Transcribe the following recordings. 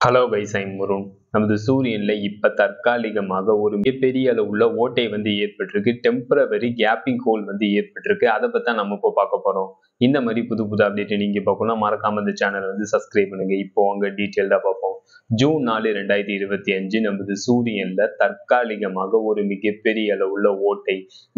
Hello guys, I'm முருன். நமது சூரியன்ல இப்ப தற்காலிகமாக ஒரு மிகப்பெரிய அளவுள்ள ஓட்டை வந்து ஏற்பட்டிருக்கு. டெம்பரவரி கேப்பிங் ஹோல் வந்து ஏற்பட்டிருக்கு. அதை பத்தி தான் நம்ம இப்போ பார்க்க போறோம். இந்த மாதிரி புது புது அப்டேட் நீங்க பார்க்கணும், மறக்காம இந்த சேனல் வந்து சப்ஸ்கிரைப் பண்ணுங்க. இப்போ அங்க டீட்டெயில்டா பார்ப்போம். ஜூன் 4, 2025 நமது சூரியன்ல தற்காலிகமாக ஒரு மிகப்பெரிய அளவுள்ள ஓட்டை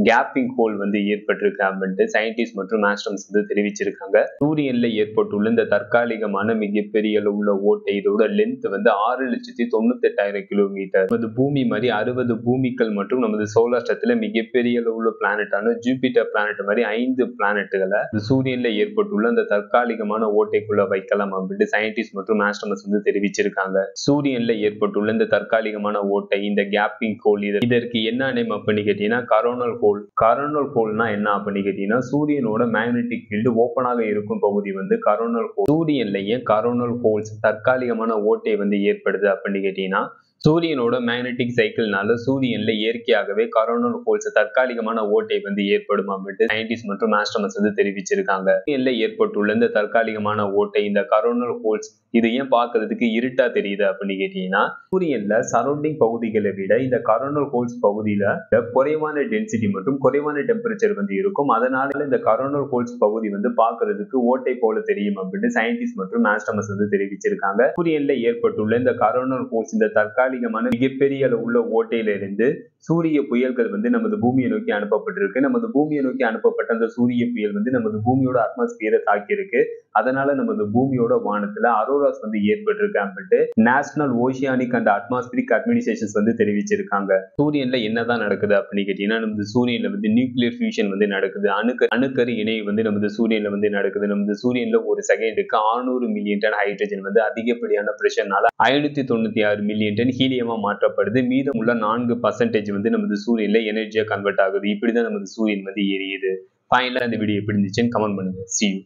கேப்பிங் ஹோல் வந்து ஏற்பட்டிருக்கு அப்படின்ட்டு சயின்டிஸ்ட் மற்றும் ஆஸ்ட்ரோனட்ஸ் வந்து தெரிவிச்சிருக்காங்க. சூரியன்ல ஏற்பட்டுள்ள இந்த தற்காலிகமான மிகப்பெரிய அளவுள்ள ஓட்டை இதோட லென்த் வந்து 6,98,000 கிலோமீட்டர். நமது பூமி மாதிரி 60 பூமிகள் மற்றும் நமது சோலார் சிஸ்டத்துல மிகப்பெரிய அளவுள்ள பிளானட்டான ஜூபிட்டர் பிளானட் மாதிரி 5 பிளானட்டுகளை சூரியன்ல ஏற்பட்டுள்ள அந்த தற்காலிகமான ஓட்டைக்குள்ள வைக்கலாம் அப்படின்ட்டு சயின்டிஸ்ட் மற்றும் ஆஸ்ட்ரோனட்ஸ் வந்து தெரிவிச்சிருக்காங்க. சூரியன்ல ஏற்பட்டுள்ள இந்த தற்காலிகமான ஓட்டை, இந்த கேப்பிங் ஹோல், இதற்கு என்ன நேம் அப்படின்னு கேட்டீங்கன்னா கரோனல் ஹோல். கரோனல் ஹோல்னா என்ன அப்படின்னு கேட்டீங்கன்னா சூரியனோட மேக்னெட்டிக் ஃபீல்டு ஓப்பனாக இருக்கும் பகுதி வந்து கரோனல் ஹோல். சூரியன்லயே கரோனல் ஹோல்ஸ் தற்காலிகமான ஓட்டை வந்து ஏற்படுது அப்படின்னு கேட்டீங்கன்னா சூரியனோட மேக்னெட்டிக் சைக்கிள்னால சூரியன்ல இயற்கையாகவே கரோனல் ஹோல்ஸ் தற்காலிகமான ஓட்டை வந்து ஏற்படும் அப்படின்ட்டு சயின்டிஸ்ட் மற்றும் ஆஸ்ட்ரோனட்ஸ் வந்து தெரிவிச்சிருக்காங்க. சூரியன்ல ஏற்பட்டுள்ள இந்த தற்காலிகமான ஓட்டை, இந்த கரோனல் ஹோல்ஸ், இது ஏன் பார்க்கிறதுக்கு இருட்டா தெரியுது அப்படின்னு கேட்டீங்கன்னா சூரியன்ல சரௌண்டிங் பகுதிகளை விட இந்த கரோனல் ஹோல்ஸ் பகுதியில குறைவான டென்சிட்டி மற்றும் குறைவான டெம்பரேச்சர் வந்து இருக்கும். அதனால இந்த கரோனல் ஹோல்ஸ் பகுதி வந்து பார்க்கிறதுக்கு ஓட்டை போல தெரியும் அப்படின்னு சயின்டிஸ்ட் மற்றும் ஆஸ்ட்ரோனட்ஸ் வந்து தெரிவிச்சிருக்காங்க. சூரியன்ல ஏற்பட்டுள்ள இந்த கரோனல் ஹோல்ஸ், இந்த தற்காலிகமான மிகப்பெரிய அளவுள்ள ஓட்டையிலிருந்து சூரிய புயல்கள் வந்து நமது பூமியை நோக்கி அனுப்பப்பட்டிருக்கு. நமது பூமியை நோக்கி அனுப்பப்பட்ட அந்த சூரிய புயல் வந்து நமது பூமியோட அட்மாஸ்பியரை தாக்கி இருக்கு. அதனால நமது பூமியோட வானத்துல அரோராஸ் வந்து ஏற்பட்டிருக்கு அப்படின்ட்டு national oceanic and atmospheric administrations வந்து தெரிவிச்சிருக்காங்க. சூரியன்ல என்னதான் நடக்குது அப்படின்னு கேட்டீங்கன்னா நமது சூரியன்ல வந்து நியூக்ளியர் ஃபியூஷன் வந்து நடக்குது. அணுக்கரு இணைவு வந்து நமது சூரியன்ல வந்து நடக்குது. நமது சூரியன்ல ஒரு செகண்டுக்கு 600 மில்லியன் டன் ஹைட்ரஜன் வந்து அதிகப்படியான பிரஷர்னால 596 மில்லியன் டன் ஹீலியமா மாற்றப்படுது. மீதம் உள்ள 4% வந்து நமது சூரியன்ல எனர்ஜியா கன்வெர்ட் ஆகுது. இப்படிதான் நமது சூரியன் வந்து எரியுது. ஃபைனலா இந்த வீடியோ எப்படி இருந்துச்சுன்னு கமெண்ட் பண்ணுங்க. See you.